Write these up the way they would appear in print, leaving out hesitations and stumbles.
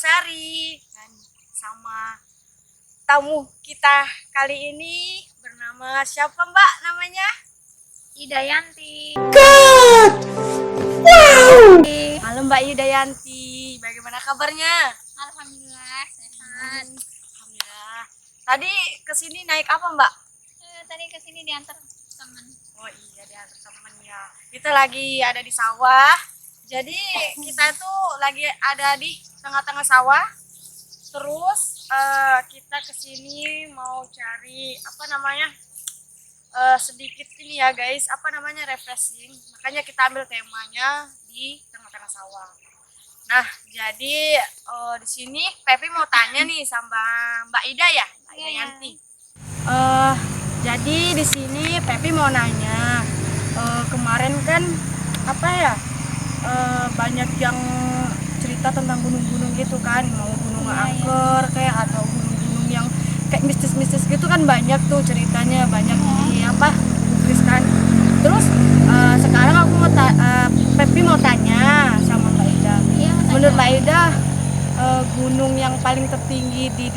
Sari dan sama tamu kita kali ini bernama siapa Mbak namanya? Idayanti. Halo Mbak Idayanti, bagaimana kabarnya? Alhamdulillah sehat. Alhamdulillah. Tadi kesini naik apa Mbak? Tadi kesini diantar teman. Oh iya diantar temen ya. Kita lagi ada di sawah. Jadi kita tuh lagi ada di tengah-tengah sawah. Terus kita kesini mau cari apa namanya? Sedikit ini ya guys, apa namanya refreshing. Makanya kita ambil temanya di tengah-tengah sawah. Nah, jadi di sini Pepi mau tanya nih sama Mbak Ida ya, Mbak Idayanti. Jadi di sini Pepi mau nanya, kemarin kan apa ya, banyak yang cerita tentang gunung-gunung gitu kan, mau gunung angker kayak atau gunung-gunung yang kayak mistis-mistis gitu kan, banyak tuh ceritanya, banyak di apa Inggris kan. Terus sekarang aku mau Pepi mau tanya sama Mbak Ida. Menurut Mbak Ida, gunung yang paling tertinggi di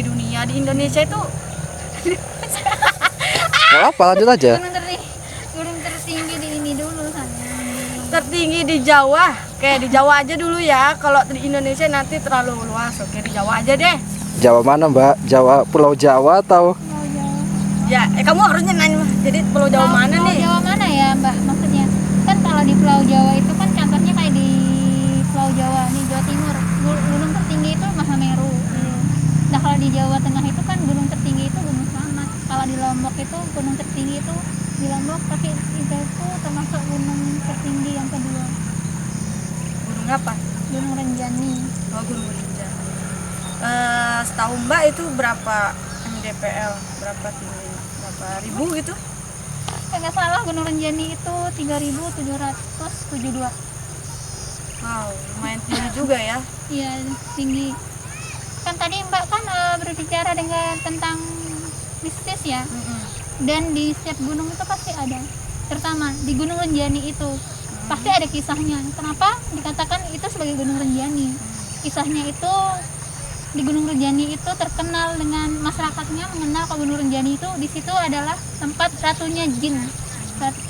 dunia di Indonesia itu apa, lanjut aja. Gunung tertinggi di ini dulu sana. tertinggi di Jawa. Kayak di Jawa aja dulu ya. Kalau di Indonesia nanti terlalu luas. Oke, di Jawa aja deh. Jawa mana Mbak? Jawa Pulau Jawa atau? Pulau Jawa. Ya, kamu harusnya nanya. Jadi Pulau Jawa mana Pulau nih? Jawa mana ya Mbak? Maksudnya kan kalau di Pulau Jawa itu kan contohnya kayak di Pulau Jawa nih, Jawa Timur. Gunung tertinggi itu Mahameru. Nah kalau di Jawa Tengah itu kan gunung tertinggi itu Gunung Slamet. Kalau di Lombok itu gunung tertinggi itu di Lombok, tapi itu termasuk gunung tertinggi yang kedua. Gunung apa? Gunung Rinjani. Oh, Gunung Rinjani. Setahu Mbak itu berapa mdpl? Berapa tingginya? Berapa ribu gitu? Nggak salah Gunung Rinjani itu 3.772. Wow, lumayan tinggi juga ya. Iya tinggi. Kan tadi Mbak kan berbicara dengan tentang mistis ya. Dan di setiap gunung itu pasti ada. Terutama di Gunung Rinjani itu pasti ada kisahnya. Kenapa dikatakan itu sebagai Gunung Rinjani? Kisahnya itu di Gunung Rinjani itu terkenal dengan masyarakatnya mengenal kalau Gunung Rinjani itu di situ adalah tempat ratunya jin.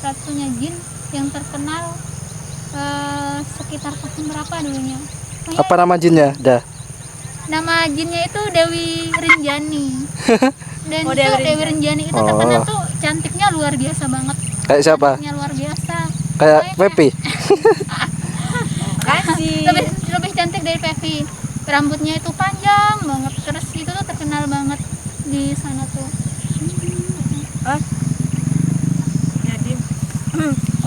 Ratunya jin yang terkenal sekitar tahun berapa dulunya? Pokoknya, Apa nama jinnya? Dah. nama jinnya itu Dewi Rinjani. Dan Oh, itu Dewi Dewi Rinjani itu terkenal Oh. tuh cantiknya luar biasa banget. Kayak siapa? Cantiknya luar biasa. Kayak Pokoknya Pepi. Kasih. lebih cantik dari Pepi. Rambutnya itu panjang banget. Terus itu tuh terkenal banget di sana tuh. Jadi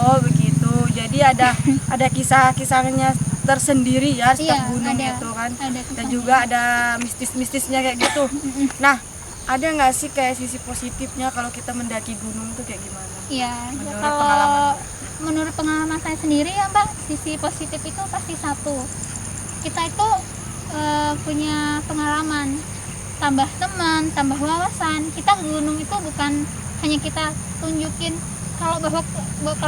oh begitu. Jadi ada kisah-kisahnya tersendiri ya setiap Iya, gunung ada. itu kan. Ada Dan kisahnya. juga ada mistis-mistisnya kayak gitu. Nah, ada nggak sih kayak sisi positifnya kalau kita mendaki gunung tuh kayak gimana? Iya, Menurut kalau pengalaman. menurut pengalaman saya sendiri ya Mbak, sisi positif itu pasti satu. Kita itu punya pengalaman, tambah teman, tambah wawasan. Kita ke gunung itu bukan hanya kita tunjukin kalau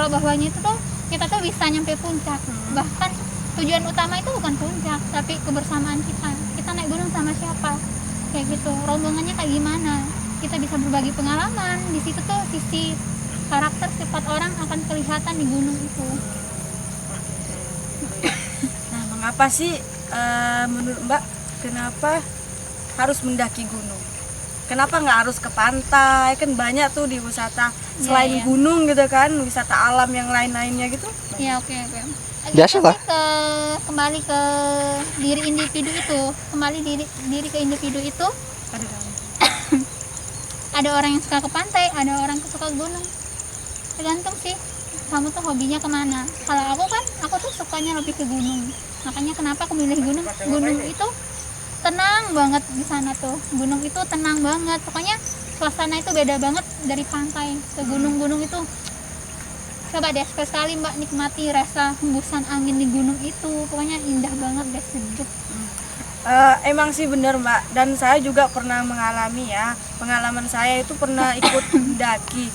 bahwanya itu tuh kita tuh bisa nyampe puncak. Bahkan tujuan utama itu bukan puncak, tapi kebersamaan kita. Kita naik gunung sama siapa? Kayak gitu. Rombongannya kayak gimana? Kita bisa berbagi pengalaman. Di situ tuh sisi karakter sifat orang akan kelihatan di gunung itu. Nah, mengapa sih menurut Mbak kenapa harus mendaki gunung? Kenapa nggak harus ke pantai? Kan banyak tuh di wisata selain iya. gunung gitu kan, wisata alam yang lain-lainnya gitu. Ya oke. Biasalah. Kembali ke diri individu itu, diri ke individu itu. Aduh, Dam. Ada orang yang suka ke pantai, ada orang yang suka ke gunung. Tergantung sih kamu tuh hobinya kemana. Kalau aku tuh sukanya lebih ke gunung. Makanya kenapa aku milih gunung. Gunung itu tenang banget di sana tuh. Gunung itu tenang banget. Pokoknya suasana itu beda banget dari pantai ke gunung-gunung itu. Coba deh sekali Mbak nikmati rasa hembusan angin di gunung itu. Pokoknya indah banget deh, sejuk. Emang sih bener Mbak, dan saya juga pernah mengalami ya. Pengalaman saya itu pernah ikut mendaki.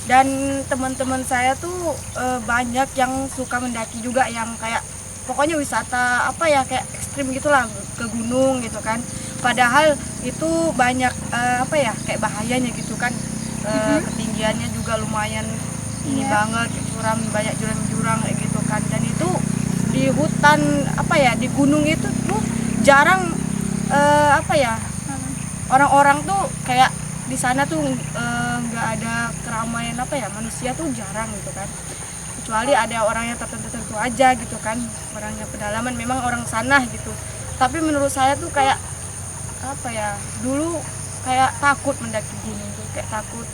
Dan teman-teman saya tuh banyak yang suka mendaki juga, yang kayak pokoknya wisata apa ya kayak ekstrim gitulah, ke gunung gitu kan. Padahal itu banyak apa ya kayak bahayanya gitu kan. Ketinggiannya juga lumayan ini banget, curam, banyak jurang-jurang kayak gitu kan. Dan itu di hutan apa ya, di gunung itu tuh jarang apa ya, orang-orang tuh kayak di sana tuh nggak ada keramaian apa ya, manusia tuh jarang gitu kan, kecuali ada orang yang tertentu aja gitu kan, orangnya pedalaman memang orang sana gitu. Tapi menurut saya tuh kayak apa ya, dulu kayak takut mendaki gunung tuh, kayak takut,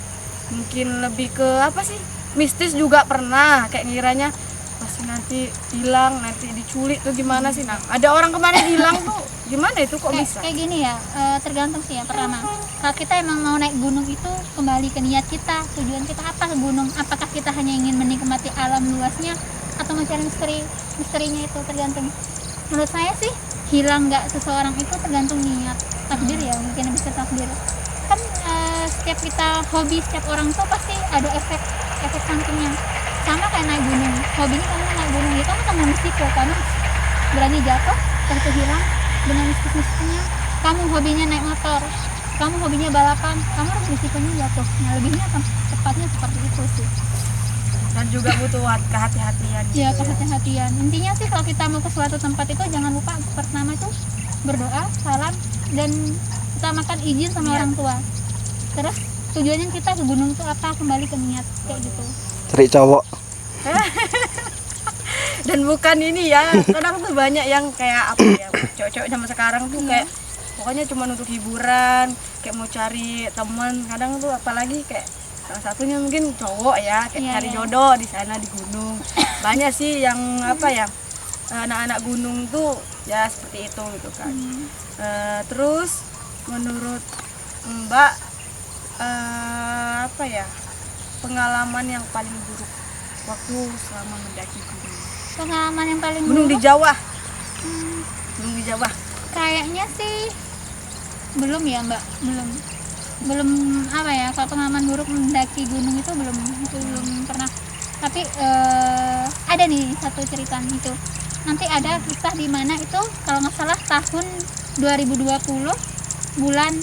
mungkin lebih ke apa sih, mistis juga pernah, kayak ngiranya pasti nanti hilang, nanti diculik tuh gimana sih. Nah ada orang kemarin hilang tuh, gimana itu kok bisa? Kayak gini ya, tergantung sih ya. Pertama, kalau kita emang mau naik gunung itu kembali ke niat kita, tujuan kita apa ke gunung. Apakah kita hanya ingin menikmati alam luasnya atau mencari misterinya, itu tergantung. Menurut saya sih hilang nggak seseorang itu tergantung niat, takdir ya, mungkin bisa takdir. Kan setiap kita hobi, setiap orang tuh pasti ada efek sampingnya. Sama kayak naik gunung, hobinya kamu naik gunung ya kamu sama risiko, kamu berani jatuh, terus hilang dengan mistis-mistisnya. Kamu hobinya naik motor, kamu hobinya balapan, kamu harus risikonya jatuh. Nah lebihnya tepatnya seperti itu sih. Dan juga butuh kehati-hatian gitu Ya kehati-hatian. Intinya sih kalau kita mau ke suatu tempat itu jangan lupa pertama itu berdoa, salam, dan utamakan izin sama orang tua. Terus tujuannya kita ke gunung itu apa, kembali ke niat kayak gitu. Cari cowok. Dan bukan ini ya, kadang tuh banyak yang kayak apa ya, cowok-cowok zaman sekarang tuh kayak pokoknya cuma untuk hiburan, kayak mau cari teman. Kadang tuh apalagi kayak salah satunya mungkin cowok ya, kayak cari jodoh di sana di gunung. Banyak sih yang apa ya, anak-anak gunung tuh ya seperti itu gitu kan. Terus menurut Mbak apa ya, pengalaman yang paling buruk waktu selama mendaki gunung? Pengalaman yang paling Gunung di buruk, Jawa. Gunung di Jawa. kayaknya sih belum ya Mbak, belum apa ya, kalau pengalaman buruk mendaki gunung itu belum pernah. Tapi ada nih satu cerita itu, nanti ada kisah di mana itu kalau nggak salah tahun 2020 bulan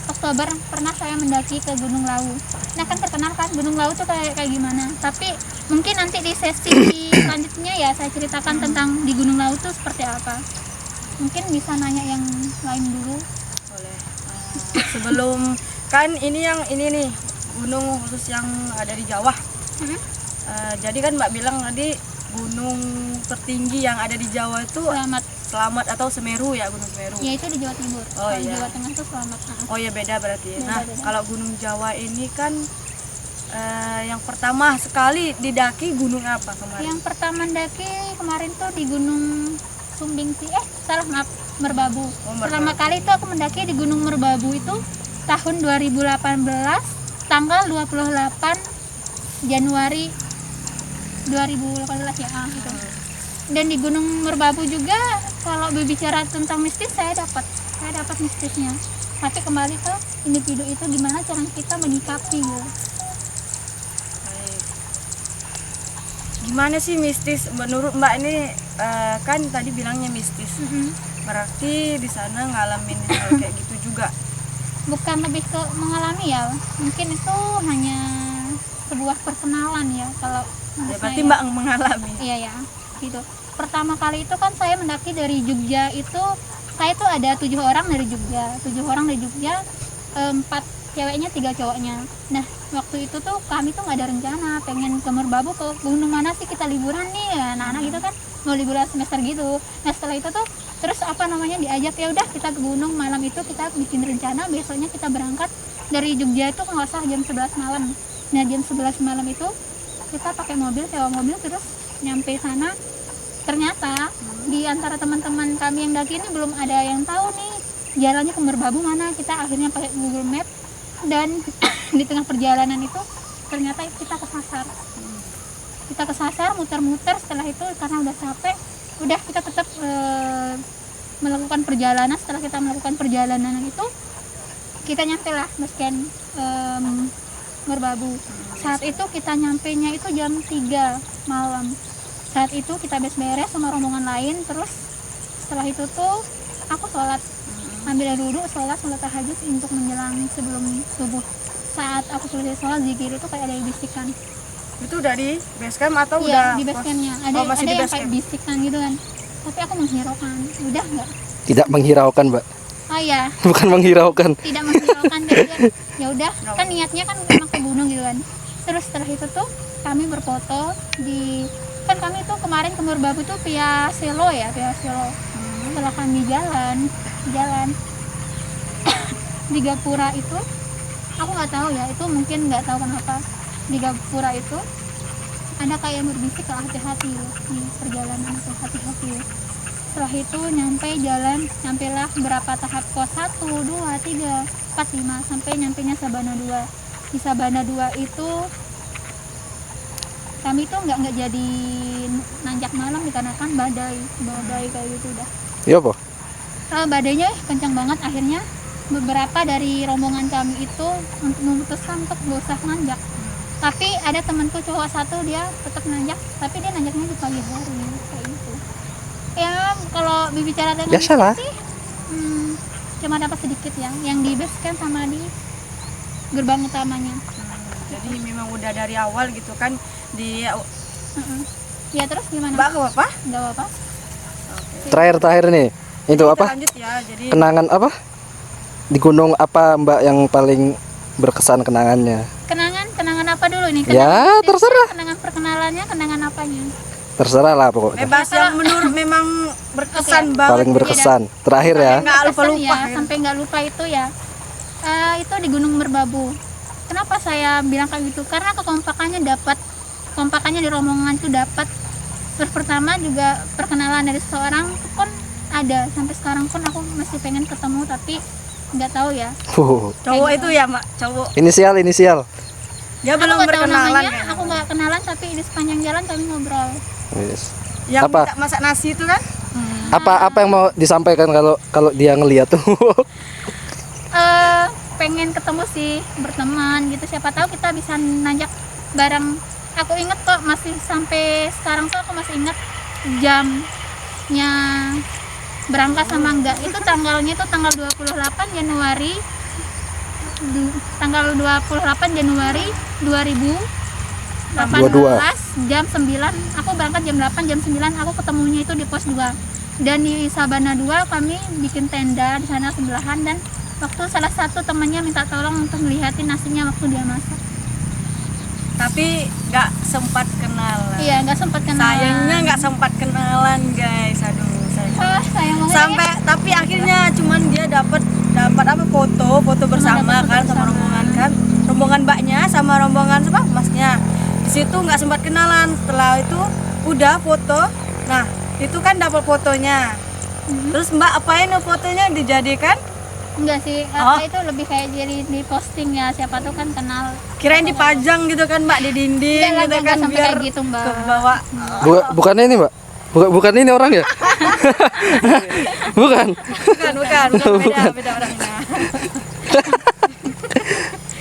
Oktober pernah saya mendaki ke Gunung Lawu. Nah kan terkenal kan Gunung Lawu tuh kayak gimana, tapi mungkin nanti di sesi selanjutnya ya saya ceritakan tentang di Gunung Lawu tuh seperti apa. Mungkin bisa nanya yang lain dulu. Boleh. Sebelum kan ini nih gunung khusus yang ada di Jawa. Jadi kan Mbak bilang tadi gunung tertinggi yang ada di Jawa itu Selamat atau Semeru ya, Gunung Semeru. Ya itu di Jawa Timur. Oh, kalau iya. Jawa Tengah itu Selamat. Oh ya beda berarti. Beda. Kalau Gunung Jawa ini kan yang pertama sekali didaki gunung apa kemarin? Yang pertama mendaki kemarin tuh di Gunung Sumbing sih. Merbabu. Merbabu. Pertama kali itu aku mendaki di Gunung Merbabu itu tahun 2018 tanggal 28 Januari 2018 ya gitu. Dan di Gunung Merbabu juga kalau berbicara tentang mistis saya dapat mistisnya. Tapi kembali ke individu itu gimana cara kita menyikapi gitu. Gimana sih mistis menurut Mbak ini? Kan tadi bilangnya mistis. Berarti di sana ngalamin hal kayak gitu juga? Bukan lebih ke mengalami ya, mungkin itu hanya sebuah perkenalan ya kalau Ya, berarti Mbak mengalami. Iya ya gitu. Pertama kali itu kan saya mendaki dari Jogja itu, saya tuh ada 7 orang dari Jogja, 4 ceweknya 3 cowoknya. Nah waktu itu tuh kami tuh nggak ada rencana pengen ke Merbabu, ke gunung mana sih kita liburan nih ya, anak-anak gitu kan mau liburan semester gitu. Nah setelah itu tuh terus diajak, ya udah kita ke gunung. Malam itu kita bikin rencana besoknya kita berangkat dari Jogja itu nggak salah jam 11 malam. Nah jam 11 malam itu kita pakai sewa mobil terus nyampe sana. Ternyata di antara teman-teman kami yang daki ini belum ada yang tahu nih jalannya ke Merbabu mana. Kita akhirnya pakai Google Map dan di tengah perjalanan itu ternyata kita kesasar muter-muter. Setelah itu karena udah capek, udah kita tetap melakukan perjalanan. Setelah kita melakukan perjalanan itu kita nyampe lah base camp Merbabu. Saat itu kita nyampenya itu jam 3 malam. saat itu kita beres-beres sama rombongan lain. Terus setelah itu tuh aku sholat, ambil air wudhu, sholat tahajud untuk menjelang sebelum subuh. Saat aku selesai sholat zikir itu kayak ada yang bisikan. Itu udah di base camp atau Iya, udah di base pas- campnya ada, Oh, masih ada di yang base kayak camp. bisikan gitu kan, tapi aku menghiraukan udah nggak. Tidak menghiraukan, Mbak. Oh ya, Bukan menghiraukan. tidak menghiraukan kan, ya udah kan niatnya kan memang ke gunung gitu kan. Terus setelah itu tuh kami berfoto di, kan kami tuh kemarin ke Merbabu tuh via Selo ya, via Selo. Setelah kami jalan di Gapura itu, aku nggak tahu ya, itu mungkin nggak tahu kenapa di Gapura itu ada kayak yang berbisik ke hati-hati loh, di perjalanan itu hati-hati loh. Setelah itu nyampelah berapa tahap pos 1, 2, 3, 4, 5 sampai nyampenya Sabana 2. Di Sabana 2 itu kami tuh nggak jadi nanjak malam dikarenakan badai kayak gitu udah. Iya, apa? Badainya kencang banget, akhirnya beberapa dari rombongan kami itu memutuskan untuk gak usah nanjak. Tapi ada temanku cowok satu, dia tetap nanjak, tapi dia nanjaknya di pagi hari kayak gitu. Ya kalau berbicara dengan Biasalah. sih, cuma dapat sedikit ya, yang di base camp sama di gerbang utamanya. Jadi memang udah dari awal gitu kan di Ya terus gimana? Mbak apa? Nggak apa-apa. Terakhir nih. Itu Kita apa? lanjut ya. Jadi Kenangan apa? Di gunung apa, Mbak, yang paling berkesan kenangannya? Kenangan apa dulu nih? Ya, terserah. Kenangan perkenalannya, kenangan apanya? Terserah lah pokoknya. bebas yang menurut memang berkesan banget. Paling berkesan. Terakhir ya. Nggak Berkesan lupa-lupa ya, ya. sampai nggak lupa itu ya. Itu di Gunung Merbabu. Kenapa saya bilang kayak gitu? Karena kompakannya di rombongan itu dapat. Terus pertama juga perkenalan dari seseorang pun ada, sampai sekarang pun aku masih pengen ketemu tapi nggak tahu ya. Cowok itu ya, Mbak, cowok. Inisial. Dia Aku belum nggak tahu berkenalan namanya, kayaknya. aku nggak kenalan tapi di sepanjang jalan kami ngobrol. Yes. Yang Apa? minta masak nasi itu kan? Apa yang mau disampaikan kalau dia ngeliat tuh? Pengen ketemu sih, berteman gitu, siapa tahu kita bisa nanjak bareng. Aku inget kok, masih sampai sekarang tuh aku masih inget jamnya berangkat sama enggak. Itu tanggalnya itu tanggal 28 Januari 2018 jam 9. Aku berangkat jam 8, jam 9 aku ketemunya itu di pos 2. Dan di Sabana 2 kami bikin tenda di sana sebelahan, dan waktu salah satu temannya minta tolong untuk ngeliatin nasinya waktu dia masak. Tapi nggak sempat kenalan. Iya, nggak sempat kenalan. Sayangnya nggak sempat kenalan, guys. Aduh, sayang. Sayang banget. Sampai tapi akhirnya cuman dia dapat apa foto bersama dapat foto kan sama bersama. rombongan kan. Rombongan mbaknya sama rombongan siapa? Masnya. Di situ nggak sempat kenalan. Setelah itu udah foto. Nah, itu kan dapat fotonya. Terus Mbak apain fotonya dijadikan? Enggak sih, Oh. itu lebih kayak jadi di posting ya, siapa tuh kan kenal. Kirain dipajang gitu kan Mbak di dinding Enggak lah, gitu enggak kan sampai biar kayak gitu, Mbak. ke bawah. Bukan ini, Mbak. Bukan ini orang ya? Bukan. Bukan, beda orangnya.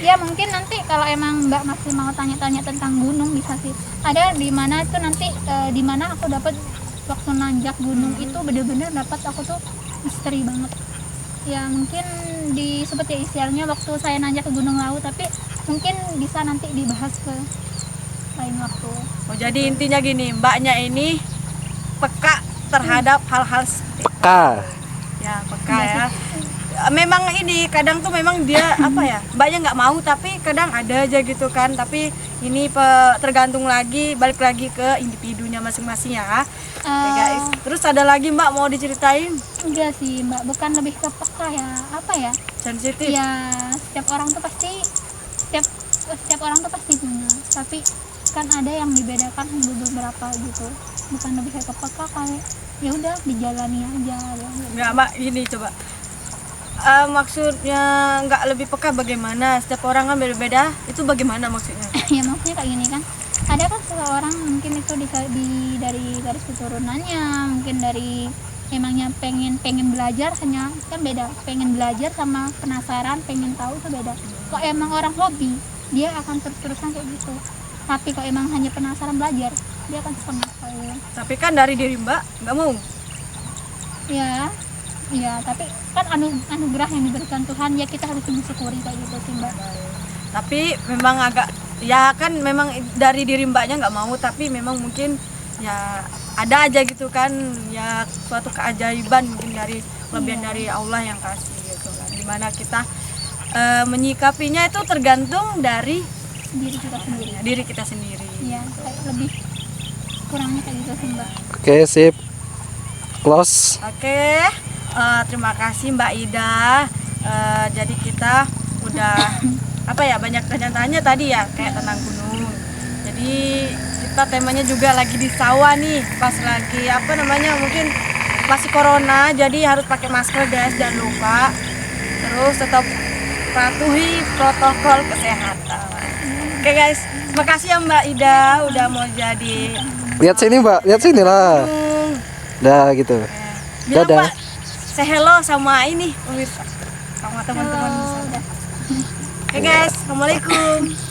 Ya mungkin nanti kalau emang Mbak masih mau tanya-tanya tentang gunung bisa sih. Ada di mana itu nanti di mana aku dapat waktu nanjak gunung itu bener-bener dapat aku tuh misteri banget. Ya mungkin disebut ya isialnya waktu saya nanjak ke Gunung Lawu, tapi mungkin bisa nanti dibahas ke lain waktu. Oh, jadi intinya gini, mbaknya ini peka terhadap hal-hal Peka. ya peka ya. Memang ini kadang tuh memang dia apa ya, mbaknya nggak mau tapi kadang ada aja gitu kan. Tapi ini tergantung balik lagi ke individunya masing-masing ya. Ya guys. Terus ada lagi Mbak mau diceritain? Enggak sih Mbak, bukan lebih ke peka ya, apa ya? Sensitif. Ya setiap orang tuh pasti setiap orang tuh pasti punya, tapi kan ada yang dibedakan beberapa gitu. Bukan lebih kayak ke peka, kayak ya udah dijalani aja ya. Nggak Mbak, ini coba. Maksudnya nggak lebih peka bagaimana? Setiap orang kan beda-beda. Itu bagaimana maksudnya? Ya maksudnya kayak gini kan, ada kan seseorang mungkin itu dari garis keturunannya, mungkin dari emangnya pengen belajar, hanya kan beda. Pengen belajar sama penasaran pengen tahu itu beda. Kok emang orang hobi, dia akan terus-terusan kayak gitu. Tapi kalau emang hanya penasaran belajar, dia kan setengah saya. Tapi kan dari diri Mbak nggak mau. Ya, iya, tapi kan anugerah yang diberikan Tuhan, ya kita harus mensyukuri kayak gitu sih Mbak. Tapi memang agak, ya kan memang dari diri Mbaknya nggak mau, tapi memang mungkin ya ada aja gitu kan, ya suatu keajaiban mungkin dari kelebihan dari Allah yang kasih gitu kan. Dimana kita menyikapinya itu tergantung dari Diri kita sendiri. diri kita sendiri. Iya, kayak lebih kurangnya kayak gitu sih Mbak. Oke, sip. Close. Oke, terima kasih Mbak Ida. Jadi kita udah apa ya, banyak tanya-tanya tadi ya kayak tentang gunung. Jadi kita temanya juga lagi di sawah nih, pas lagi apa namanya, mungkin masih corona, jadi harus pakai masker guys, jangan lupa. Terus tetap patuhi protokol kesehatan. Oke guys, makasih ya Mbak Ida udah mau jadi Lihat sini, Mbak. Lihat sini lah. gunung. Dah gitu. Bilang Dadah. Pak, say hello sama ini pemirsa, sama teman-teman. Oh, udah. Oke guys, assalamualaikum.